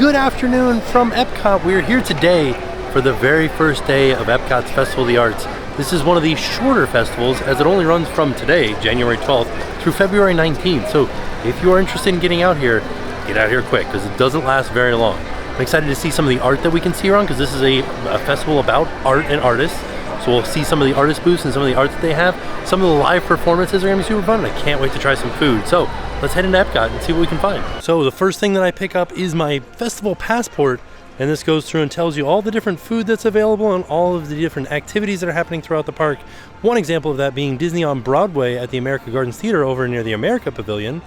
good afternoon from EPCOT. We're here today for the very first day of EPCOT's Festival of the Arts. This is one of the shorter festivals as it only runs from today, January 12th, through February 19th. So if you are interested in getting out here, get out here quick because it doesn't last very long. I'm excited to see some of the art that we can see around because this is a festival about art and artists. So we'll see some of the artist booths and some of the art that they have. Some of the live performances are gonna be super fun, and I can't wait to try some food. So let's head into EPCOT and see what we can find. So the first thing that I pick up is my festival passport, and this goes through and tells you all the different food that's available and all of the different activities that are happening throughout the park. One example of that being Disney on Broadway at the America Gardens Theater over near the America Pavilion,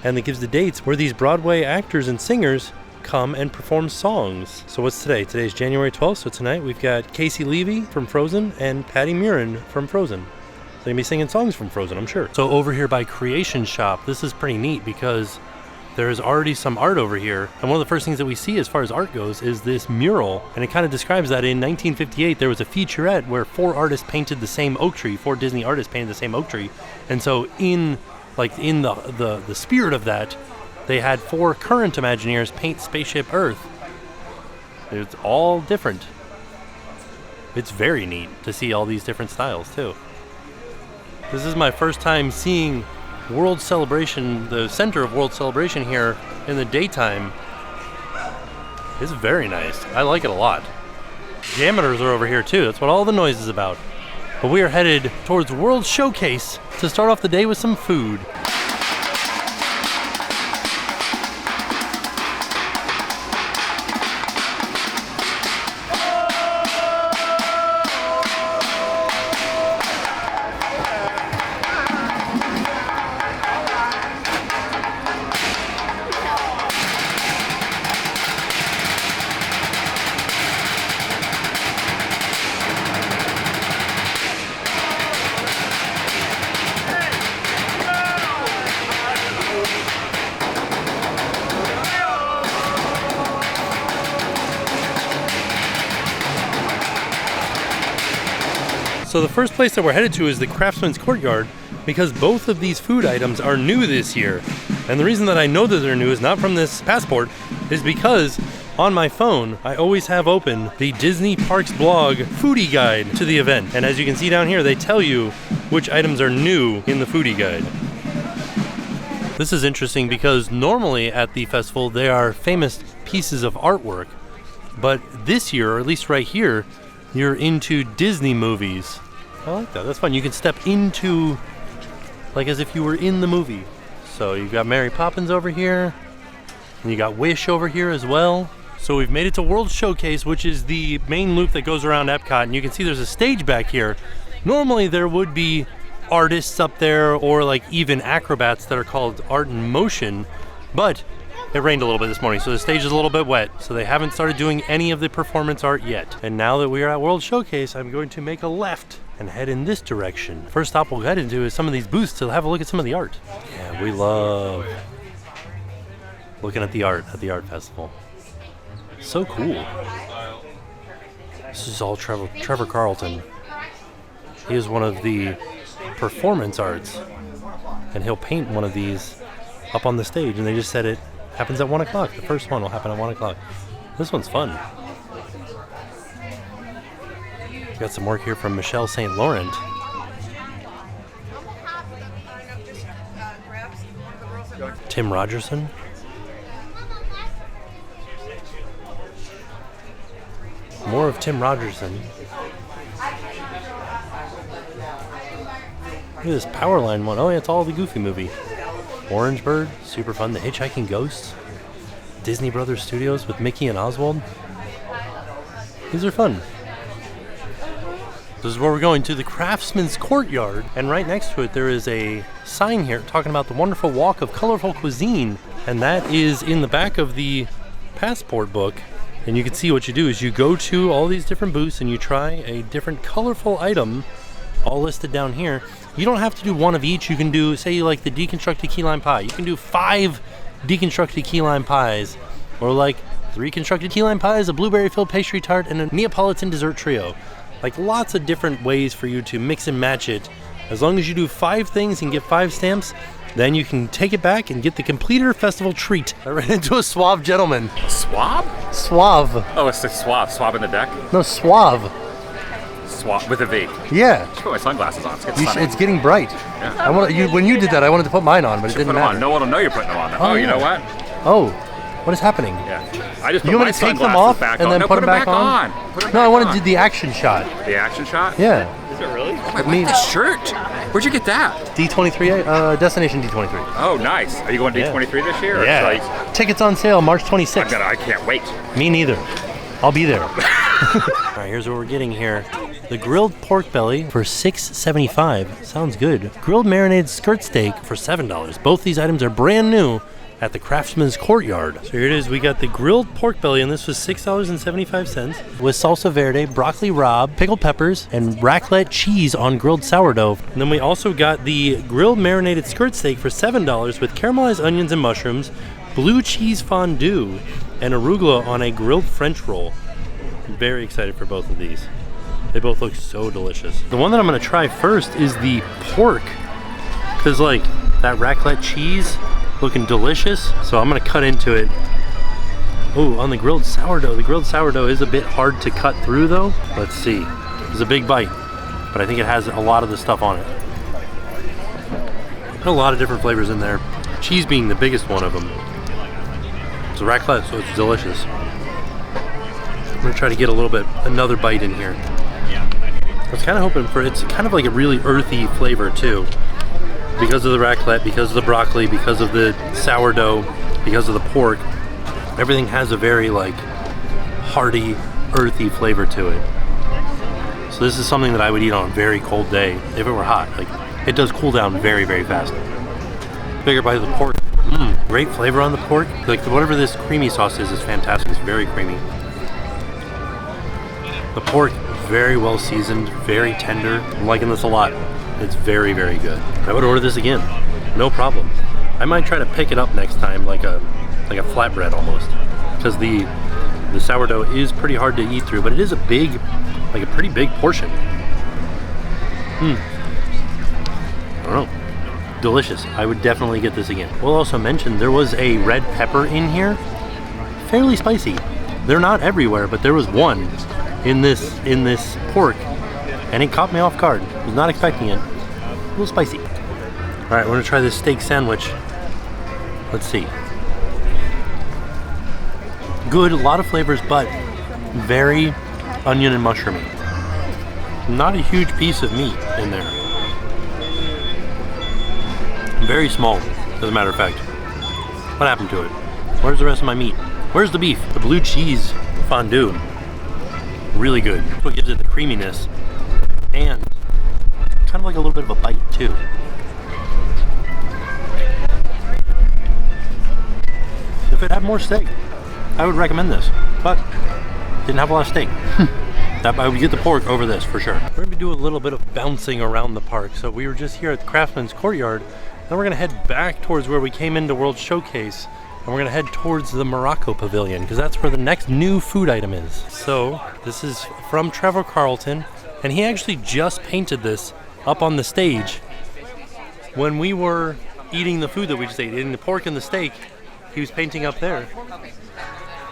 and it gives the dates where these Broadway actors and singers come and perform songs. So what's today? Today's January 12th, so tonight we've got Casey Levy from Frozen and Patty Murin from Frozen. So they're gonna be singing songs from Frozen, I'm sure. So over here by Creation Shop, this is pretty neat because there's already some art over here. And one of the first things that we see as far as art goes is this mural. And it kind of describes that in 1958, there was a featurette where four artists painted the same oak tree, four Disney artists painted the same oak tree. And so in the spirit of that, they had four current Imagineers paint Spaceship Earth. It's all different. It's very neat to see all these different styles too. This is my first time seeing World Celebration, the center of World Celebration here in the daytime. It's very nice. I like it a lot. Jameters are over here too. That's what all the noise is about. But we are headed towards World Showcase to start off the day with some food. So the first place that we're headed to is the Craftsman's Courtyard because both of these food items are new this year. And the reason that I know that they're new is not from this passport, is because on my phone, I always have open the Disney Parks blog foodie guide to the event. And as you can see down here, they tell you which items are new in the foodie guide. This is interesting because normally at the festival, they are famous pieces of artwork. But this year, or at least right here, you're into Disney movies. I like that. That's fun. You can step into, like as if you were in the movie. So you've got Mary Poppins over here, and you got Wish over here as well. So we've made it to World Showcase, which is the main loop that goes around EPCOT, and you can see there's a stage back here. Normally there would be artists up there or like even acrobats that are called Art in Motion, but it rained a little bit this morning, so the stage is a little bit wet, so they haven't started doing any of the performance art yet. And now that we are at World Showcase, I'm going to make a left and head in this direction. First stop we'll head into is some of these booths to have a look at some of the art. Yeah, we love looking at the art festival. So cool. This is all Trevor Carlton. He is one of the performance arts, and he'll paint one of these up on the stage, and they just said it happens at 1 o'clock. The first one will happen at 1 o'clock. This one's fun. Got some work here from Michelle St. Laurent. Tim Rogerson. More of Tim Rogerson. Look at this Powerline one. Oh yeah, it's all the Goofy movie. Orange Bird, super fun. The Hitchhiking Ghost, Disney Brothers Studios with Mickey and Oswald. These are fun. This is where we're going, to the Craftsman's Courtyard, and right next to it there is a sign here talking about the wonderful walk of colorful cuisine, and that is in the back of the passport book. And you can see what you do is you go to all these different booths and you try a different colorful item, all listed down here. You don't have to do one of each. You can do, say you like the deconstructed key lime pie. You can do 5 deconstructed key lime pies, or like 3 constructed key lime pies, a blueberry-filled pastry tart, and a Neapolitan dessert trio. Like lots of different ways for you to mix and match it. As long as you do 5 things and get 5 stamps, then you can take it back and get the completer festival treat. I ran into a suave gentleman. Swab? Suave. Oh, it's the swab. Swab in the deck? No, suave. Swab with a V. Yeah. I should put my sunglasses on. It's getting bright. Yeah. When you did that, I wanted to put mine on, but it didn't matter. No one will know you're putting them on. Oh, you know what? Oh, what is happening? Yeah. I just put you want my me to take them sunglasses off back and on. then No, put them back on? No, I want to do the action shot. The action shot? Yeah. Is it really? Oh, I like this shirt. Where'd you get that? D23, Destination D23. Oh, nice. Are you going D23 this year? Or yeah. Tickets on sale March 26th. I can't wait. Me neither. I'll be there. All right, here's what we're getting here. The grilled pork belly for $6.75. Sounds good. Grilled marinated skirt steak for $7. Both these items are brand new at the Craftsman's Courtyard. So here it is. We got the grilled pork belly, and this was $6.75 with salsa verde, broccoli rabe, pickled peppers, and raclette cheese on grilled sourdough. And then we also got the grilled marinated skirt steak for $7 with caramelized onions and mushrooms, blue cheese fondue, and arugula on a grilled French roll. I'm very excited for both of these. They both look so delicious. The one that I'm gonna try first is the pork, because like that raclette cheese looking delicious. So I'm gonna cut into it. Oh, on the grilled sourdough. The grilled sourdough is a bit hard to cut through though. Let's see. It's a big bite, but I think it has a lot of the stuff on it. A lot of different flavors in there. Cheese being the biggest one of them. It's a raclette, so it's delicious. I'm gonna try to get another bite in here. I was kind of hoping for, it's kind of like a really earthy flavor too. Because of the raclette, because of the broccoli, because of the sourdough, because of the pork. Everything has a very like hearty, earthy flavor to it. So this is something that I would eat on a very cold day if it were hot. Like, it does cool down very, very fast. Bigger bite of the pork. Great flavor on the pork. Like whatever this creamy sauce is fantastic. It's very creamy. The pork, very well seasoned, very tender. I'm liking this a lot. It's very, very good. I would order this again, no problem. I might try to pick it up next time, like a flatbread almost, because the sourdough is pretty hard to eat through, but it is a pretty big portion. I don't know. Delicious. I would definitely get this again. We'll also mention there was a red pepper in here, fairly spicy. They're not everywhere, but there was one in this pork, and it caught me off guard. I was not expecting it. A little spicy. All right, we're gonna try this steak sandwich. Let's see. Good, a lot of flavors, but very onion and mushroomy. Not a huge piece of meat in there. Very small, as a matter of fact. What happened to it? Where's the rest of my meat? Where's the beef? The blue cheese fondue. Really good. That's what gives it the creaminess. And kind of like a little bit of a bite too. If it had more steak, I would recommend this, but didn't have a lot of steak. I would get the pork over this for sure. We're gonna do a little bit of bouncing around the park. So we were just here at the Craftsman's Courtyard, and we're gonna head back towards where we came into World Showcase, and we're gonna head towards the Morocco Pavilion, because that's where the next new food item is. So this is from Trevor Carlton, and he actually just painted this up on the stage when we were eating the food that we just ate, eating the pork and the steak. He was painting up there,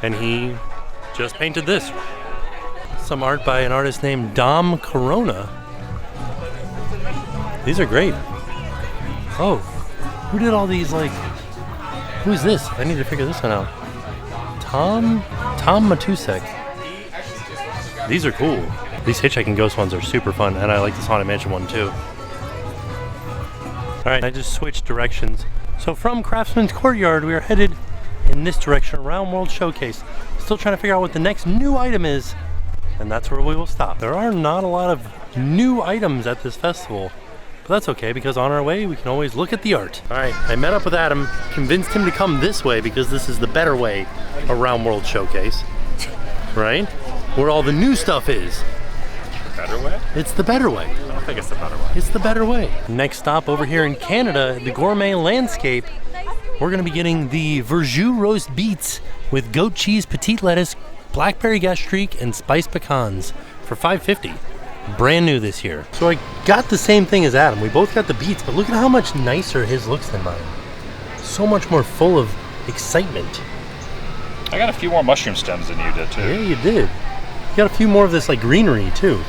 and he just painted this. Some art by an artist named Dom Corona. These are great. Oh, who did all these, like, who's this? I need to figure this one out. Tom Matusek. These are cool. These Hitchhiking Ghost ones are super fun, and I like this Haunted Mansion one too. Alright, I just switched directions. So from Craftsman's Courtyard, we are headed in this direction around World Showcase. Still trying to figure out what the next new item is, and that's where we will stop. There are not a lot of new items at this festival, but that's okay, because on our way we can always look at the art. Alright, I met up with Adam, convinced him to come this way because this is the better way around World Showcase. Right? Where all the new stuff is. Better way? It's the better way. I don't think it's the better way. It's the better way. Next stop over here in Canada, the Gourmet Landscape. We're gonna be getting the Verjus roast beets with goat cheese, petite lettuce, blackberry gastrique, and spiced pecans for $5.50. Brand new this year. So I got the same thing as Adam. We both got the beets, but look at how much nicer his looks than mine. So much more full of excitement. I got a few more mushroom stems than you did too. Yeah, you did. You got a few more of this like greenery too.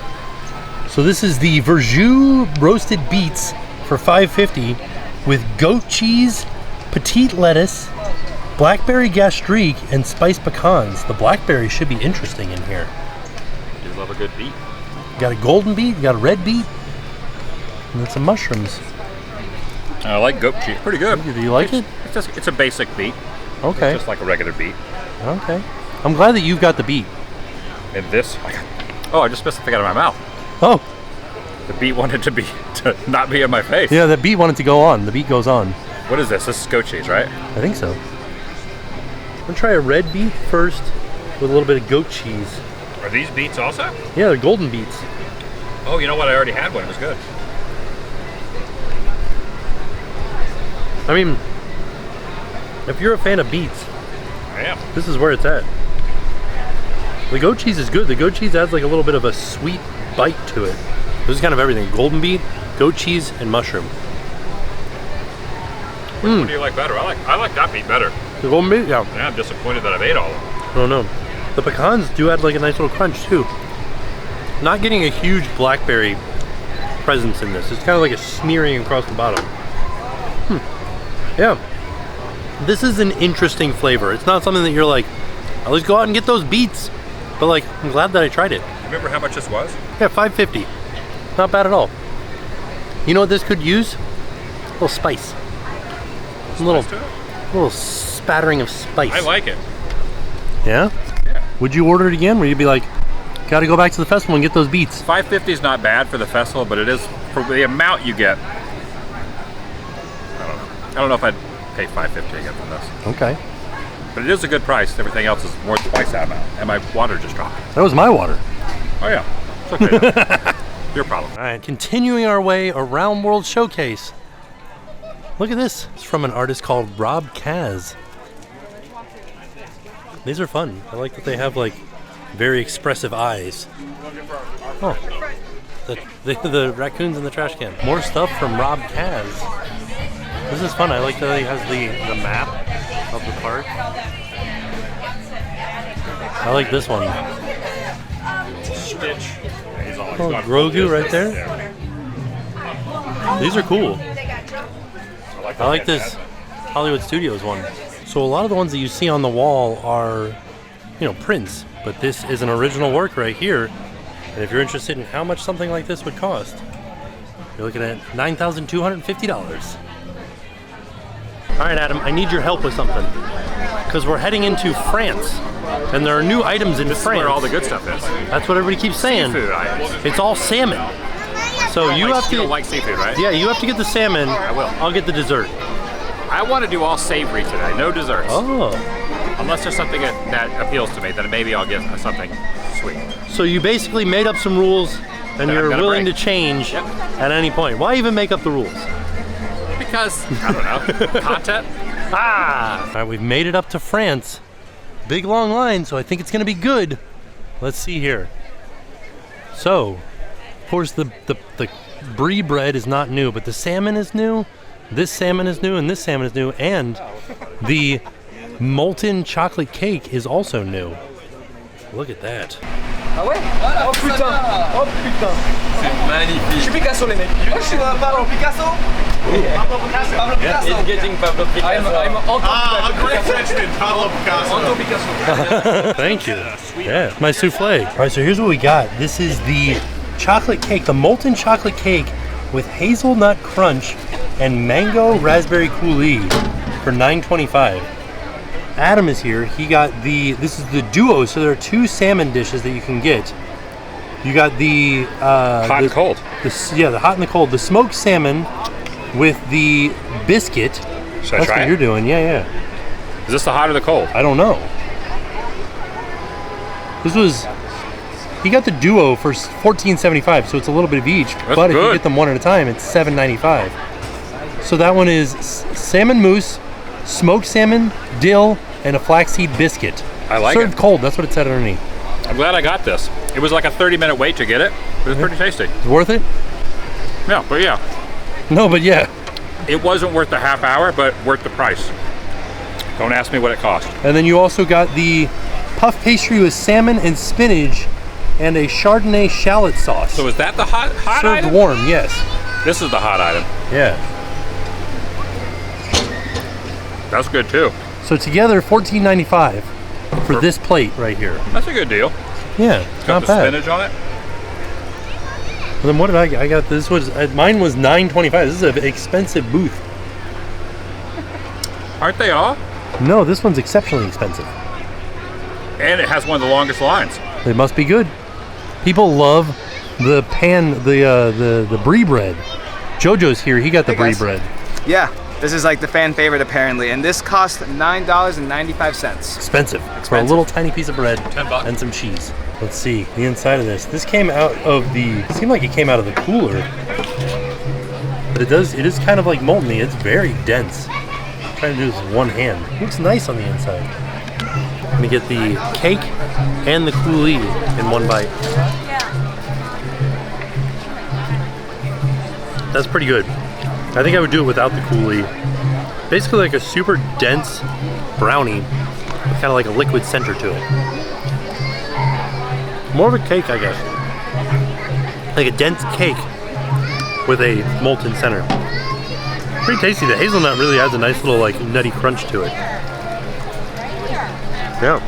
So this is the Verjus roasted beets for $5.50 with goat cheese, petite lettuce, blackberry gastrique, and spiced pecans. The blackberry should be interesting in here. You love a good beet. You got a golden beet, you got a red beet, and then some mushrooms. I like goat cheese. Pretty good. Do you like it? It's a basic beet. Okay. It's just like a regular beet. Okay. I'm glad that you've got the beet. And this, I just spit something out of my mouth. Oh. The beet wanted to not be in my face. Yeah, the beet wanted to go on. The beet goes on. What is this? This is goat cheese, right? I think so. I'm gonna try a red beet first with a little bit of goat cheese. Are these beets also? Yeah, they're golden beets. Oh, you know what? I already had one. It was good. I mean, if you're a fan of beets, I am. this is where it's at. The goat cheese is good. The goat cheese adds like a little bit of a sweet bite to it. This is kind of everything. Golden beet, goat cheese, and mushroom. What do you like better? I like that beet better. The golden beet? Yeah. Yeah, I'm disappointed that I've ate all of them. I don't know. The pecans do add like a nice little crunch too. Not getting a huge blackberry presence in this. It's kind of like a smearing across the bottom. Yeah. This is an interesting flavor. It's not something that you're like, oh, let's go out and get those beets. But like, I'm glad that I tried it. Remember how much this was? Yeah, $5.50. Not bad at all. You know what this could use? A little spice. A little spattering of spice. I like it. Yeah? Yeah. Would you order it again? Would you be like, gotta go back to the festival and get those beets? $5.50 is not bad for the festival, but it is for the amount you get. I don't know if I'd pay $5.50 again for this. Okay. But it is a good price. Everything else is more than twice that amount. And my water just dropped. That was my water. Oh yeah. It's okay though. Your problem. All right, continuing our way around World Showcase. Look at this. It's from an artist called Rob Kaz. These are fun. I like that they have like very expressive eyes. Oh, the raccoons in the trash can. More stuff from Rob Kaz. This is fun. I like that he has the map of the park. I like this one. Stitch. Oh, Grogu right there. These are cool. I like this Hollywood Studios one. So a lot of the ones that you see on the wall are, you know, prints, but this is an original work right here. And if you're interested in how much something like this would cost, you're looking at $9,250. All right, Adam, I need your help with something because we're heading into France, and there are new items in France. This is where all the good stuff is. That's what everybody keeps saying. Seafood items. It's all salmon. So you have to. You don't like seafood, right? Yeah, you have to get the salmon. I will. I'll get the dessert. I want to do all savory today. No desserts. Oh. Unless there's something that appeals to me, then maybe I'll get something sweet. So you basically made up some rules, and you're willing to break. change Yep. at any point. Why even make up the rules? Because, I don't know, content? All right, we've made it up to France. Big long line, so I think it's gonna be good. Let's see here. So, of course, the brie bread is not new, but the salmon is new. This salmon is new, and this salmon is new, and the molten chocolate cake is also new. Look at that. Ah ouais? Oh putain! Oh putain! C'est magnifique. Je suis Picasso les mecs. Moi je suis Pablo Picasso. Pablo Picasso. He's getting Pablo Picasso. I'm a great Frenchman, Pablo Picasso. Anto Picasso. Thank you. Yeah, my souffle. All right, so here's what we got. This is the chocolate cake, the molten chocolate cake with hazelnut crunch and mango raspberry coulis for $9.25. Adam is here. He got this is the duo, so there are two salmon dishes that you can get. You got the Hot and cold. The hot and the cold. The smoked salmon with the biscuit. Should I That's try what it? you're doing. Yeah. Is this the hot or the cold? I don't know. He got the duo for $14.75, so it's a little bit of each. That's but if you good. get them one at a time, it's $7.95. So that one is salmon mousse, smoked salmon, dill, and a flaxseed biscuit. I like Served it. cold. That's what it said underneath. I'm glad I got this. It was like a 30-minute wait to get it. It was pretty tasty. It's worth it? Yeah, but yeah. No, but yeah. It wasn't worth the half hour, but worth the price. Don't ask me what it cost. And then you also got the puff pastry with salmon and spinach and a Chardonnay shallot sauce. So is that the hot Served item? warm, yes. This is the hot item. Yeah. That's good too. So together, $14.95 for this plate right here. That's a good deal. Yeah, Got not the bad. spinach on it. And then what did I get? I got this was mine was $9.25. This is an expensive booth. Aren't they all? No, this one's exceptionally expensive. And it has one of the longest lines. They must be good. People love the the brie bread. Jojo's here. He got the Hey, brie guys. bread. Yeah, this is like the fan favorite apparently, and this cost $9.95. Expensive for a little tiny piece of bread and some cheese. Let's see the inside of this. This came out of the. It seemed like it came out of the cooler, but it does. It is kind of like molten-y. It's very dense. I'm trying to do this with one hand. It looks nice on the inside. I'm gonna get the cake and the coulis in one bite. That's pretty good. I think I would do it without the coulis. Basically like a super dense brownie with kind of like a liquid center to it. More of a cake, I guess. Like a dense cake with a molten center. Pretty tasty. The hazelnut really adds a nice little like nutty crunch to it. Yeah,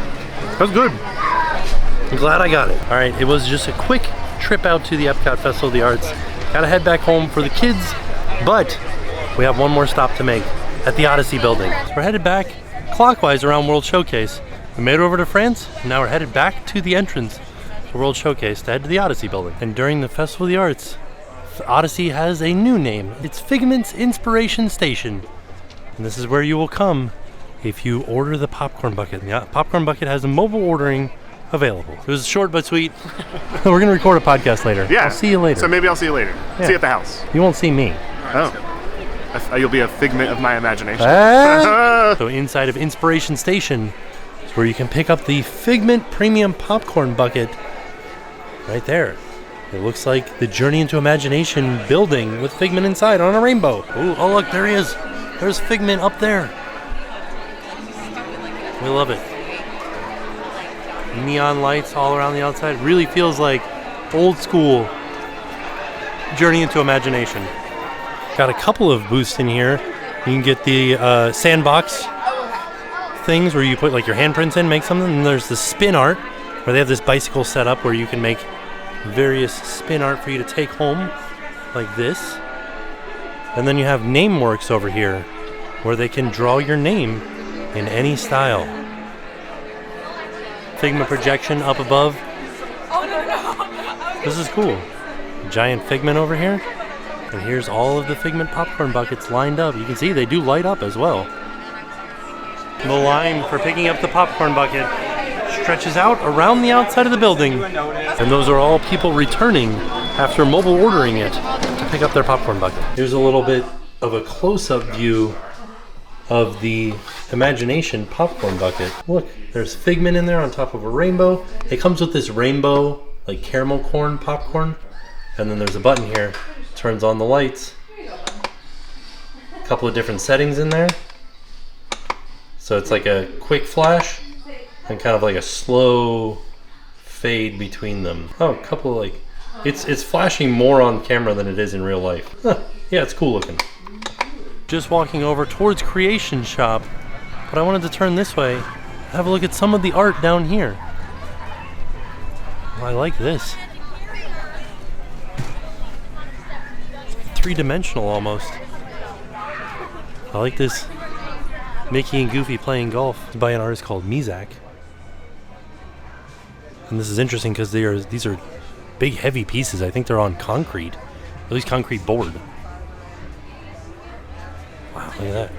that's good. I'm glad I got it. All right, it was just a quick trip out to the EPCOT Festival of the Arts. Gotta head back home for the kids, but we have one more stop to make at the Odyssey building. So we're headed back clockwise around World Showcase. We made it over to France, and now we're headed back to the entrance to World Showcase to head to the Odyssey building. And during the Festival of the Arts, Odyssey has a new name. It's Figment's Inspiration Station. And this is where you will come if you order the popcorn bucket. And the popcorn bucket has a mobile ordering available. It was short but sweet. We're gonna record a podcast later. Yeah. I'll see you later. So maybe I'll see you later. Yeah. See you at the house. You won't see me. Oh. You'll be a figment of my imagination. So inside of Inspiration Station is where you can pick up the Figment Premium Popcorn Bucket right there. It looks like the Journey into Imagination building with Figment inside on a rainbow. Ooh, oh look, there he is. There's Figment up there. We love it. Neon lights all around the outside. Really feels like old school Journey into Imagination. Got a couple of booths in here. You can get the sandbox things where you put like your handprints in, make something. And there's the spin art where they have this bicycle set up where you can make various spin art for you to take home like this. And then you have Nameworks over here where they can draw your name in any style. Figment projection up above. This is cool. Giant Figment over here. And here's all of the Figment popcorn buckets lined up. You can see they do light up as well. The line for picking up the popcorn bucket stretches out around the outside of the building. And those are all people returning after mobile ordering it to pick up their popcorn bucket. Here's a little bit of a close-up view of the Imagination popcorn bucket. Look, there's Figment in there on top of a rainbow. It comes with this rainbow, like caramel corn popcorn. And then there's a button here, turns on the lights. A couple of different settings in there. So it's like a quick flash and kind of like a slow fade between them. Oh, a couple of like, it's flashing more on camera than it is in real life. Huh. Yeah, it's cool looking. Just walking over towards Creation Shop, but I wanted to turn this way, have a look at some of the art down here. I like this. Three-dimensional almost. I like this Mickey and Goofy playing golf by an artist called Mizak. And this is interesting because these are big heavy pieces. I think they're on concrete, at least concrete board. Wow, look at that.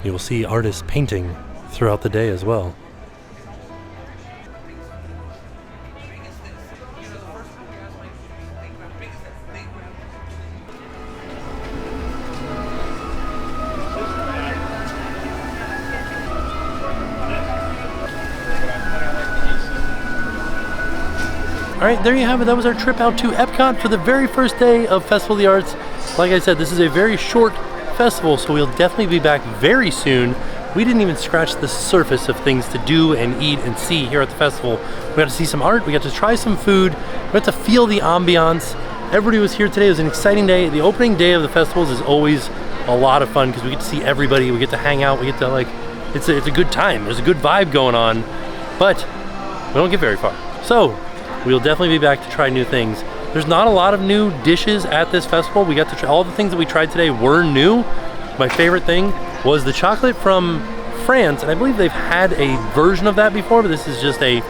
You will see artists painting throughout the day as well. right, there you have it. That was our trip out to EPCOT for the very first day of Festival of the Arts. Like I said, this is a very short festival, so we'll definitely be back very soon. We didn't even scratch the surface of things to do and eat and see here at the festival. We got to see some art, we got to try some food, we got to feel the ambiance. Everybody was here today. It was an exciting day. The opening day of the festivals is always a lot of fun because we get to see everybody, we get to hang out, we get to like, it's a good time. There's a good vibe going on, but we don't get very far. So we'll definitely be back to try new things. There's not a lot of new dishes at this festival. We got to try, all the things that we tried today were new. My favorite thing was the chocolate from France, and I believe they've had a version of that before, but this is just a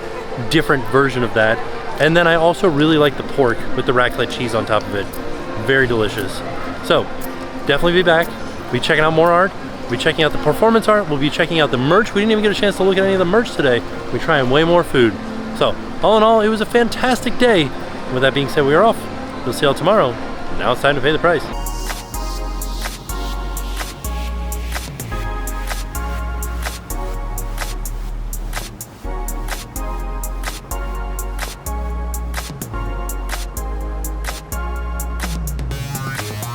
different version of that. And then I also really like the pork with the raclette cheese on top of it. Very delicious. So definitely be back. We'll be checking out more art. We'll be checking out the performance art. We'll be checking out the merch. We didn't even get a chance to look at any of the merch today. We're trying way more food. So all in all, it was a fantastic day. And with that being said, we are off. We'll see y'all tomorrow. Now it's time to pay the price.